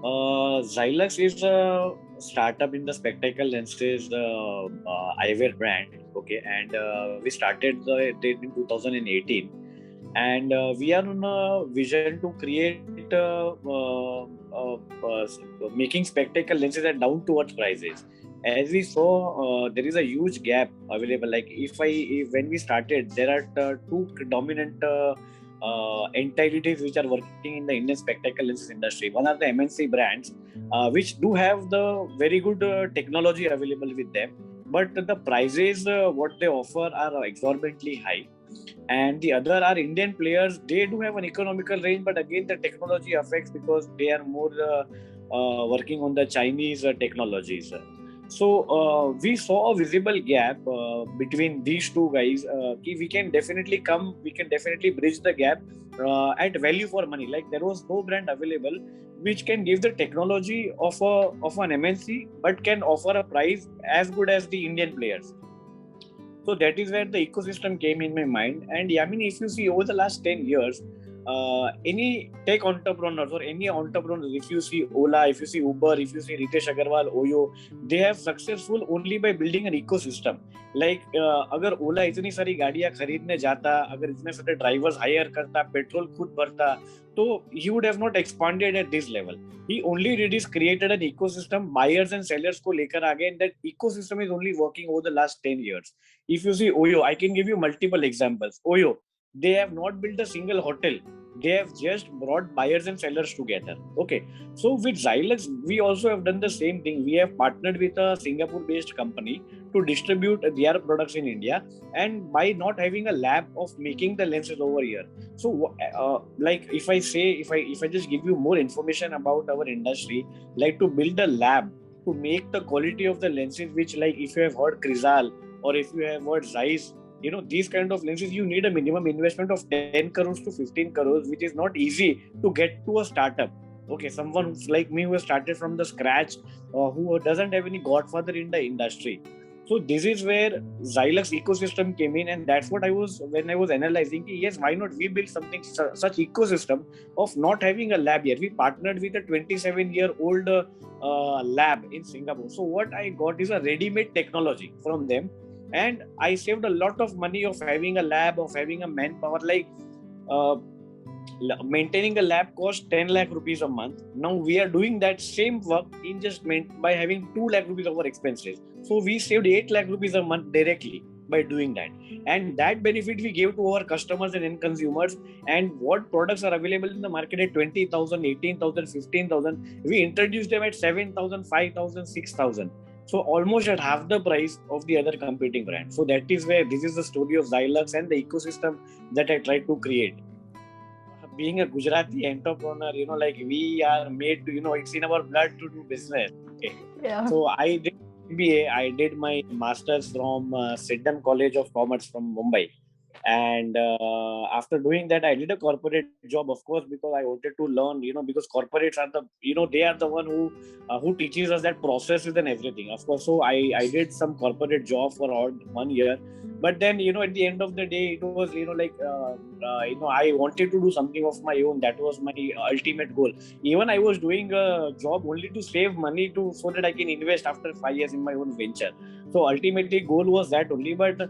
Xylux is a startup in the spectacle lenses eyewear brand. Okay, and we started it in 2018, and we are on a vision to create making spectacle lenses at down to earth prices. As we saw, there is a huge gap available. Like when we started, there are two dominant entities which are working in the Indian spectacle lenses industry. One are the MNC brands, which do have the very good technology available with them, but the prices what they offer are exorbitantly high. And the other are Indian players. They do have an economical range, but again the technology affects because they are more working on the Chinese technologies. So we saw a visible gap between these two guys. We can definitely bridge the gap at value for money. Like there was no brand available which can give the technology of an MNC, but can offer a price as good as the Indian players. So that is where the ecosystem came in my mind. And yeah, I mean, if you see over the last 10 years, any tech entrepreneurs or any entrepreneurs, if you see Ola, if you see Uber, if you see Ritesh Agarwal, Oyo, they have successful only by building an ecosystem. Like अगर ओला इतनी सारी गाड़ियां खरीदने जाता, अगर इतने सारे drivers higher करता, पेट्रोल खुद भरता, तो he would have not expanded at this level. He only did is created an ecosystem, buyers and sellers को लेकर आ गए, and that ecosystem is only working over the last 10 years. If you see Oyo, I can give you multiple examples. Oyo, they have not built a single hotel. They have just brought buyers and sellers together. Okay. So with Xylux, we also have done the same thing. We have partnered with a Singapore-based company to distribute their products in India, and by not having a lab of making the lenses over here. So, like if I just give you more information about our industry, like to build a lab to make the quality of the lenses, which like if you have heard Crizal or if you have heard Zeiss, these kind of lenses, you need a minimum investment of 10 crores to 15 crores, which is not easy to get to a startup. Okay, someone who's like me who has started from the scratch, who doesn't have any godfather in the industry. So this is where Xylux ecosystem came in, and that's what I was when I was analyzing. Yes, why not we build something such ecosystem of not having a lab here? We partnered with a 27-year-old lab in Singapore. So what I got is a ready-made technology from them, and I saved a lot of money of having a lab, of having a manpower. Like uh, maintaining a lab costs 10 lakh rupees a month. Now we are doing that same work in just by having 2 lakh rupees of our expenses. So we saved 8 lakh rupees a month directly by doing that. And that benefit we gave to our customers and end consumers. And what products are available in the market at 20,000, 18,000, 15,000, we introduced them at 7,000, 5,000, 6,000. So almost at half the price of the other competing brands. So that is where this is the story of Xylux and the ecosystem that I tried to create. Being a Gujarati entrepreneur, like we are made to, it's in our blood to do business. Okay. Yeah. So I did MBA. I did my master's from Sydenham College of Commerce from Mumbai. And after doing that, I did a corporate job, of course, because I wanted to learn, because corporates are they are the one who teaches us that processes and everything, of course. So I did some corporate job for odd 1 year, but then at the end of the day, it was like I wanted to do something of my own. That was my ultimate goal. Even I was doing a job only to save money so that I can invest after 5 years in my own venture. So ultimately goal was that only. But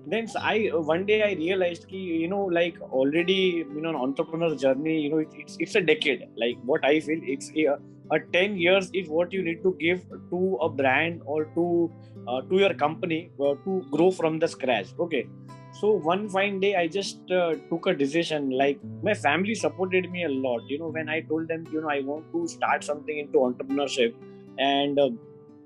then one day I realized ki, like already an entrepreneur journey, it's a decade. Like what I feel, it's a 10 years is what you need to give to a brand or to your company to grow from the scratch. Okay. So one fine day I just took a decision. Like my family supported me a lot, when I told them, I want to start something into entrepreneurship. And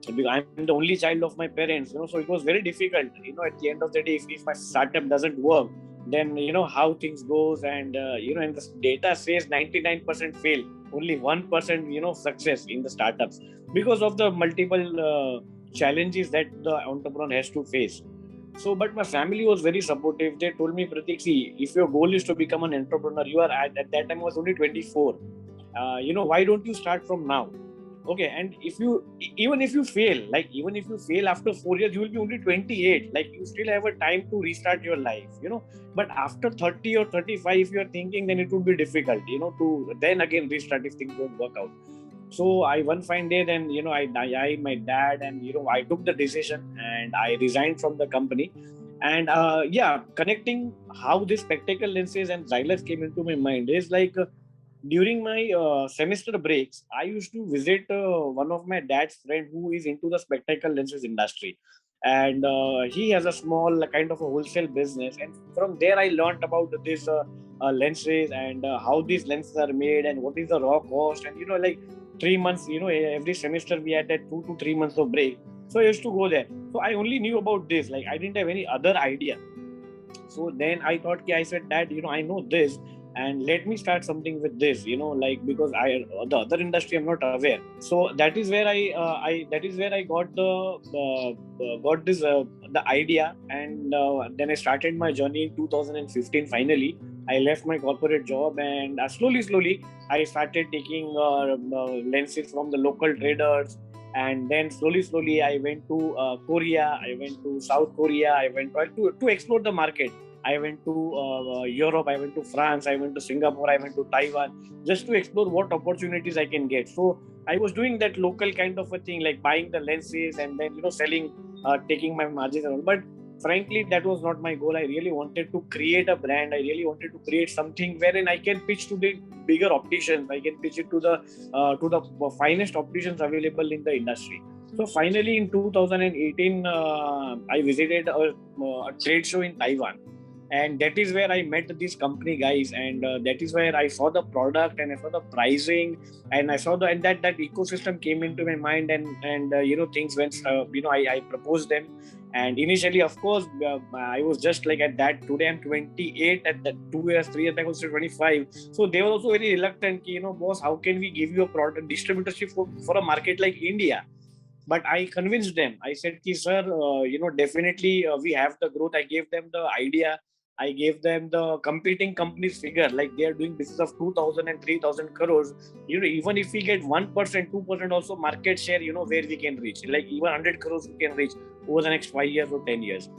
I'm the only child of my parents, so it was very difficult, at the end of the day, if my startup doesn't work, then how things goes. And and the data says 99% fail, only 1% success in the startups, because of the multiple challenges that the entrepreneur has to face. So but my family was very supportive. They told me, Pratik, see, if your goal is to become an entrepreneur, you are at that time I was only 24. Why don't you start from now? Okay. And even if you fail, even if you fail after 4 years, you will be only 28. Like you still have a time to restart your life, but after 30 or 35, if you are thinking, then it would be difficult, to then again restart if things don't work out. So I one fine day, then my dad, and I took the decision and I resigned from the company. And connecting how these spectacle lenses and Xylux came into my mind is like, during my semester breaks, I used to visit one of my dad's friend who is into the spectacle lenses industry, and he has a small kind of a wholesale business. And from there, I learned about these lenses, and how these lenses are made, and what is the raw cost. And like 3 months, every semester we had that 2 to 3 months of break. So I used to go there. So I only knew about this. Like I didn't have any other idea. So then I thought, I said, Dad, I know this, and let me start something with this, like, because the other industry I'm not aware. So that is where I got got this the idea. And then I started my journey in 2015. Finally, I left my corporate job, and slowly I started taking lenses from the local traders. And then slowly I went to Korea, I went to South Korea, I went to explore the market. I went to Europe, I went to France, I went to Singapore, I went to Taiwan, just to explore what opportunities I can get. So I was doing that local kind of a thing, like buying the lenses and then selling, taking my margins and all. But frankly, that was not my goal. I really wanted to create a brand. I really wanted to create something wherein I can pitch to the bigger opticians. I can pitch it to the finest opticians available in the industry. So finally, in 2018, I visited a trade show in Taiwan, and that is where I met these company guys, and that is where I saw the product, and I saw the pricing, and I saw and that ecosystem came into my mind. And things went, I proposed them. And initially, of course, I was just like, at that, today I'm 28, at that 2 years 3 years back I was 25. So they were also very reluctant, boss, how can we give you a product distributorship for a market like India? But I convinced them. I said, sir, definitely we have the growth. I gave them the idea. I gave them the competing companies figure, like they are doing business of 2,000 and 3,000 crores. Even if we get 1%, 2% also market share, where we can reach, like even 100 crores we can reach over the next 5 years or 10 years.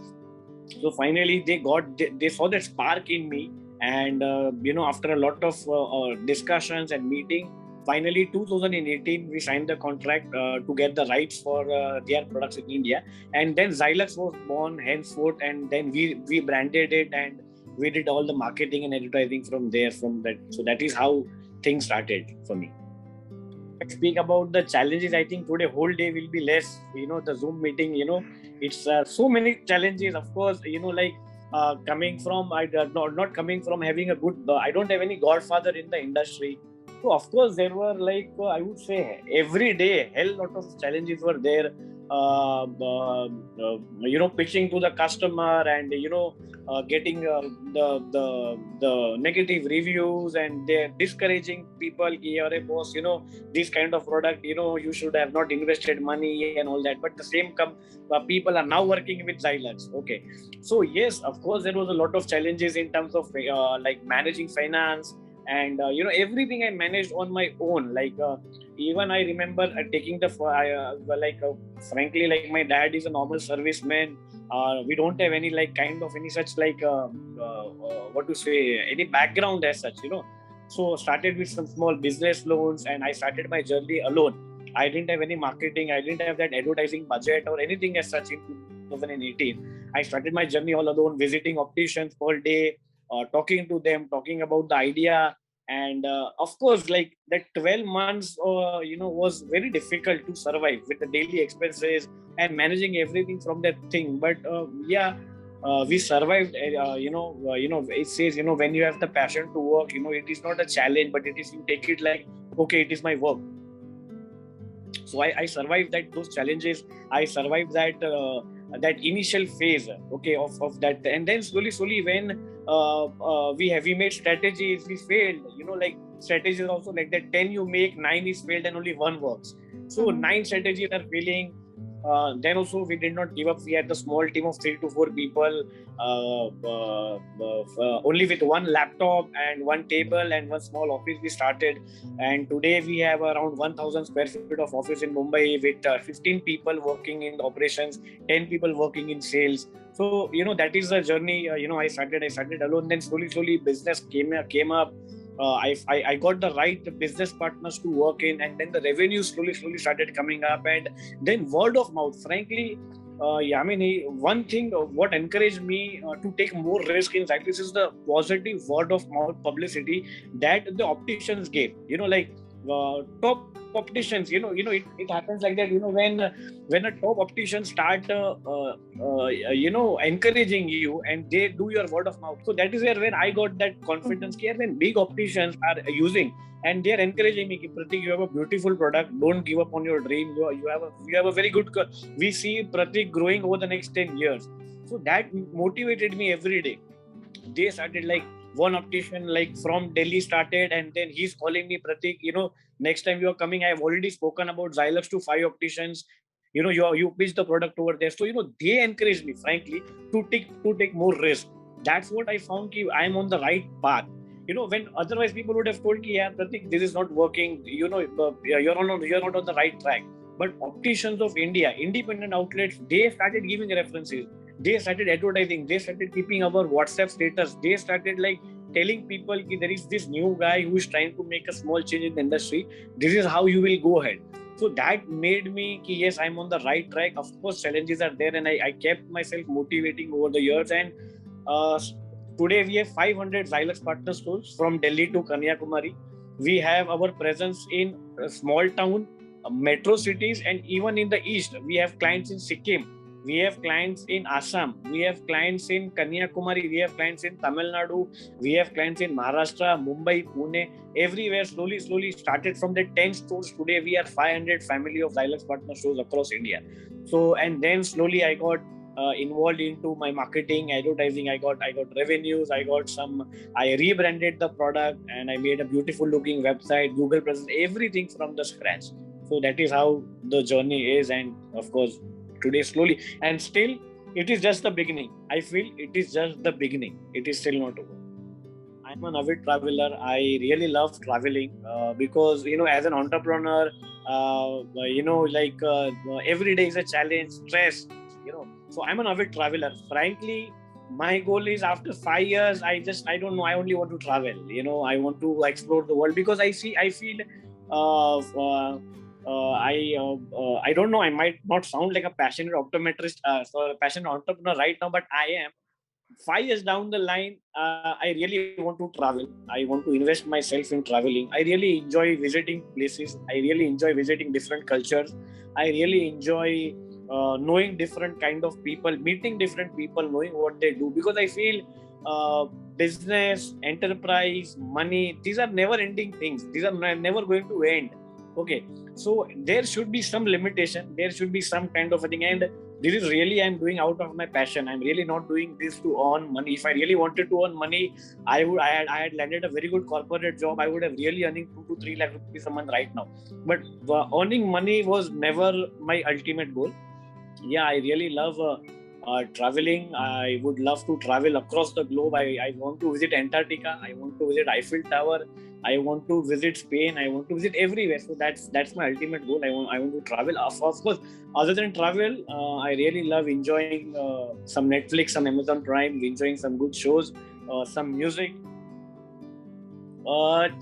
So finally, they saw that spark in me. And after a lot of discussions and meeting, finally 2018 we signed the contract to get the rights for their products in India. And then Xylux was born henceforth, and then we branded it, and we did all the marketing and advertising from that. So that is how things started for me. I speak about the challenges, I think today whole day will be less. The Zoom meeting, it's so many challenges, of course. Like coming from, not coming from having a good, I don't have any godfather in the industry. So of course there were, like, I would say, every day hell lot of challenges were there. Pitching to the customer, and getting the negative reviews, and they're discouraging people. Boss, this kind of product, you should have not invested money and all that. But the same people are now working with Xylux. Okay, so yes, of course there was a lot of challenges in terms of like managing finance, and everything I managed on my own. Like even I remember taking frankly, like, my dad is a normal serviceman. We don't have any any such what to say, any background as such. So started with some small business loans, and I started my journey alone. I didn't have any marketing, I didn't have that advertising budget or anything as such. In 2018 I started my journey all alone, visiting opticians per day, talking to them, talking about the idea. And of course, like, that 12 months was very difficult to survive with the daily expenses and managing everything from that thing. But we survived. It says, when you have the passion to work, it is not a challenge, but it is, you take it like, okay, it is my work. So I survived those challenges. I survived that initial phase, okay, of that. And then slowly when we made strategies, we failed. Like, strategies also like that, 10 you make, 9 is failed, and only 1 works. So 9 strategies are failing. Then also we did not give up. We had a small team of 3 to 4 people, only with 1 laptop and 1 table and 1 small office we started. And today we have around 1,000 square feet of office in Mumbai, with 15 people working in operations, 10 people working in sales. So that is the journey. I started alone. Then slowly business came up. I got the right business partners to work in, and then the revenue slowly started coming up, and then word of mouth. Frankly, one thing what encouraged me to take more risk in cyclists is the positive word of mouth publicity that the opticians gave. Top opticians, it happens like that. When a top optician start encouraging you, and they do your word of mouth. So that is where I got that confidence. When big opticians are using and they are encouraging me, Pratik, you have a beautiful product, don't give up on your dream, you have a very good, we see Pratik growing over the next 10 years. So that motivated me every day. They started, like one optician like from Delhi started, and then he's calling me, Pratik, next time you are coming, I have already spoken about Xylux to 5 opticians, you pitch the product over there. So they encouraged me, frankly, to take more risk. That's what I found, I'm on the right path. When otherwise people would have told, yeah, Pratik, this is not working, you're not on the right track. But opticians of India, independent outlets, they started giving references, they started advertising, they started keeping our WhatsApp status, they started like telling people there is this new guy who is trying to make a small change in the industry, this is how you will go ahead. So that made me, yes, I'm on the right track. Of course challenges are there, and I kept myself motivating over the years. And today we have 500 Xylux partner stores from Delhi to Kanyakumari. We have our presence in small town, metro cities, and even in the east we have clients in Sikkim, we have clients in Assam, we have clients in Kanyakumari, we have clients in Tamil Nadu, we have clients in Maharashtra, Mumbai, Pune, everywhere. Slowly started from the 10 stores. Today we are 500 family of Xylux partner stores across India. So, and then slowly I got involved into my marketing, advertising. I got revenues, I rebranded the product, and I made a beautiful looking website, Google presence, everything from the scratch. So that is how the journey is. And of course today slowly, and still it is just the beginning. I feel it is just the beginning, it is still not over. I'm an avid traveler. I really love traveling because as an entrepreneur, every day is a challenge, stress, so I'm an avid traveler. Frankly, my goal is after 5 years, I don't know, I only want to travel. I want to explore the world, because I feel I don't know, I might not sound like a passionate optometrist, passionate entrepreneur right now, but I am. 5 years down the line, I really want to travel. I want to invest myself in traveling. I really enjoy visiting places. I really enjoy visiting different cultures. I really enjoy knowing different kind of people, meeting different people, knowing what they do, because I feel business, enterprise, money, these are never ending things. These are never going to end. Okay, so there should be some limitation, there should be some kind of a thing, and this is really I'm doing out of my passion. I'm really not doing this to earn money. If I really wanted to earn money, I had landed a very good corporate job. I would have really earning 2 to 3 lakh rupees a month right now. But earning money was never my ultimate goal. Yeah, I really love traveling. I would love to travel across the globe. I want to visit Antarctica. I want to visit Eiffel Tower. I want to visit Spain. I want to visit everywhere. So that's my ultimate goal. I want to travel. Of course, other than travel, I really love enjoying some Netflix, some Amazon Prime, enjoying some good shows, some music.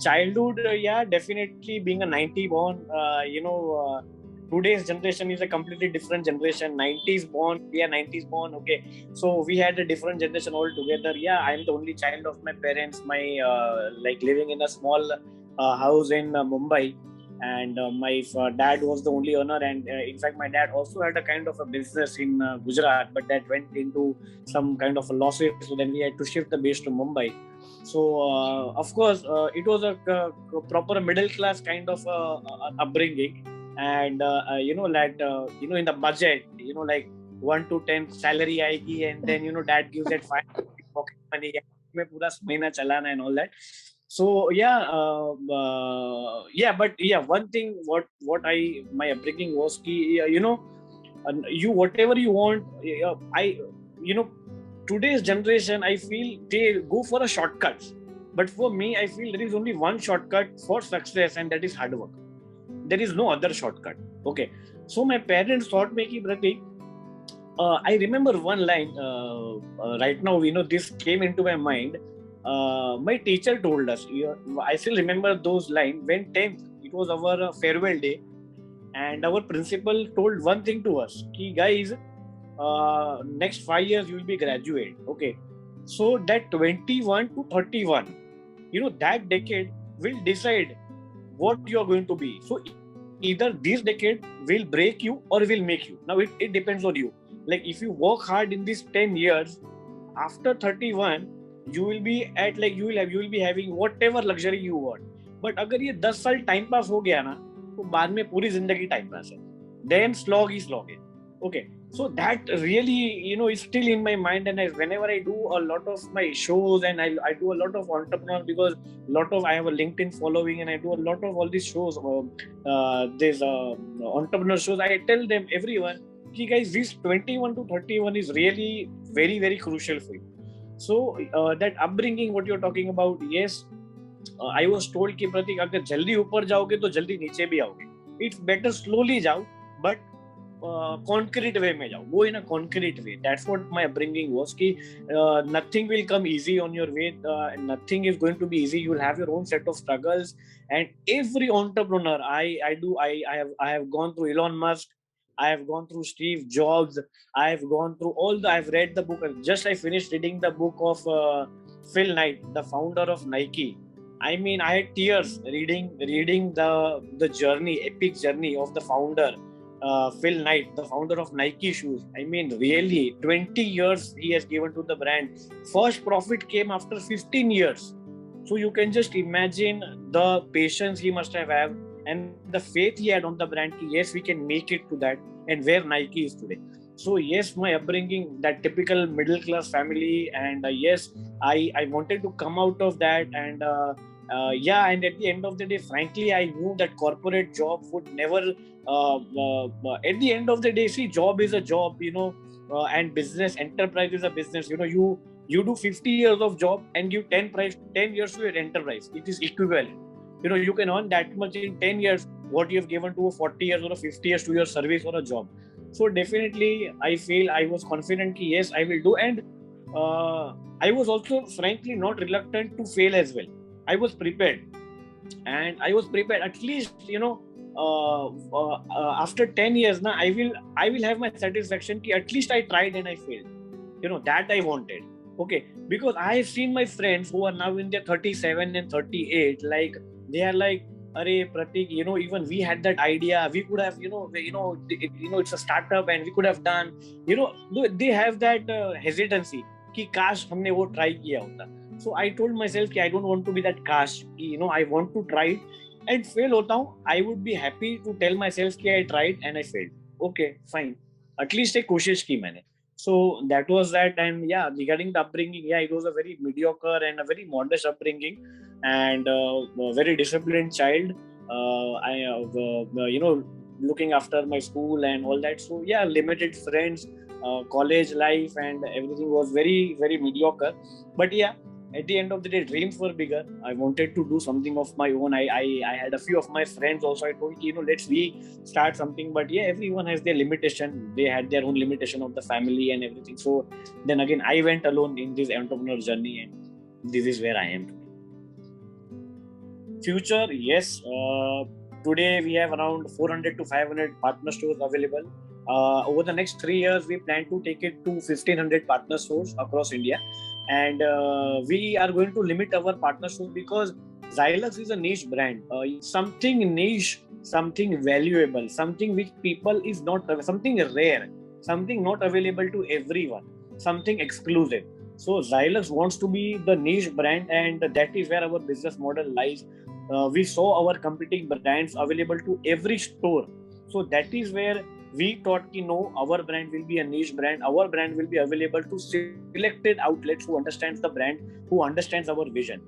Childhood, yeah, definitely being a 90 born, today's generation is a completely different generation. 90s born, we are 90s born. Okay, so we had a different generation altogether. Yeah, I'm the only child of my parents. My living in a small house in Mumbai, and my dad was the only owner. And in fact, my dad also had a kind of a business in Gujarat, but that went into some kind of a losses. So then we had to shift the base to Mumbai. So of course, it was a proper middle class kind of upbringing. And in the budget, like 1 to 10 salary aayegi, and then dad gives that 5 pocket money, mein pura mahina chalana and all that. So but one thing what my upbringing was key, you whatever you want, today's generation, I feel they go for a shortcut, but for me I feel there is only one shortcut for success, and that is hard work. There is no other shortcut. Okay, so my parents taught me, Pratik, I remember one line right now, this came into my mind. my teacher told us, I still remember those lines, when 10th, it was our farewell day, and our principal told one thing to us, ki guys, next 5 years you will be graduate. Okay. So that 21 to 31, that decade will decide what you are going to be. So either this decade will break you or will make you. Now it depends on you. Like if you work hard in these 10 years, after 31, you will be at like you will be having whatever luxury you want. But अगर ये 10 साल time pass हो गया ना, तो बाद में पूरी जिंदगी टाइम पास है. Then slog is slog. Okay. So that really, is still in my mind, and whenever I do a lot of my shows, and I do a lot of entrepreneur, because I have a LinkedIn following, and I do a lot of all these shows, these entrepreneur shows. I tell them, everyone, ki guys, this 21 to 31 is really very, very crucial for you. So that upbringing, what you're talking about, yes, I was told कि प्रतीक अगर जल्दी ऊपर जाओगे तो जल्दी नीचे भी आओगे. It's better slowly जाओ, but concrete way में जाओ. Go in a concrete way. That's what my upbringing was. कि nothing will come easy on your way. Nothing is going to be easy. You will have your own set of struggles. And every entrepreneur, I have gone through Elon Musk. I have gone through Steve Jobs. I have gone through I've read the book. Just I finished reading the book of Phil Knight, the founder of Nike. I mean, I had tears reading the journey, epic journey of the founder, Phil Knight, the founder of Nike shoes. I mean, really, 20 years he has given to the brand. First profit came after 15 years. So you can just imagine the patience he must have had and the faith he had on the brand. Yes, we can make it to that, and where Nike is today. So yes, my upbringing, that typical middle class family, and yes, I wanted to come out of that, and and at the end of the day, frankly, I knew that corporate job would never. At the end of the day, see, job is a job, and business enterprise is a business. You do 50 years of job and give 10 years to your enterprise. It is equivalent. You can earn that much in 10 years what you have given to a 40 years or a 50 years to your service or a job. So definitely, I feel I was confident that yes, I will do, and I was also frankly not reluctant to fail as well. I was prepared, and I was prepared. At least after 10 years, now I will have my satisfaction. Ki at least I tried and I failed. That I wanted. Okay, because I have seen my friends who are now in their 37 and 38, like they are like, "Arey Pratik, even we had that idea. We could have, it's a startup and we could have done." They have that hesitancy. कि काश हमने वो try किया होता. So I told myself कि I don't want to be that काश. I want to try it and fail होता हूँ. I would be happy to tell myself कि I tried and I failed. Okay, fine. At least एक कोशिश की मैंने. So that was that, and yeah, regarding the upbringing, yeah, it was a very mediocre and a very modest upbringing, and a very disciplined child. Looking after my school and all that. So yeah, limited friends, college life, and everything was very, very mediocre. But yeah, at the end of the day, dreams were bigger. I wanted to do something of my own. I had a few of my friends also. I told, let's start something. But yeah, everyone has their limitation. They had their own limitation of the family and everything. So then again, I went alone in this entrepreneur journey, and this is where I am today. Future, yes. Today we have around 400 to 500 partner stores available. Over the next 3 years, we plan to take it to 1,500 partner stores across India. And we are going to limit our partner stores because Xylux is a niche brand. Something niche, something valuable, something which people is not, something rare, something not available to everyone, something exclusive. So Xylux wants to be the niche brand, and that is where our business model lies. We saw our competing brands available to every store. So that is where we thought, our brand will be a niche brand. Our brand will be available to selected outlets who understands the brand, who understands our vision.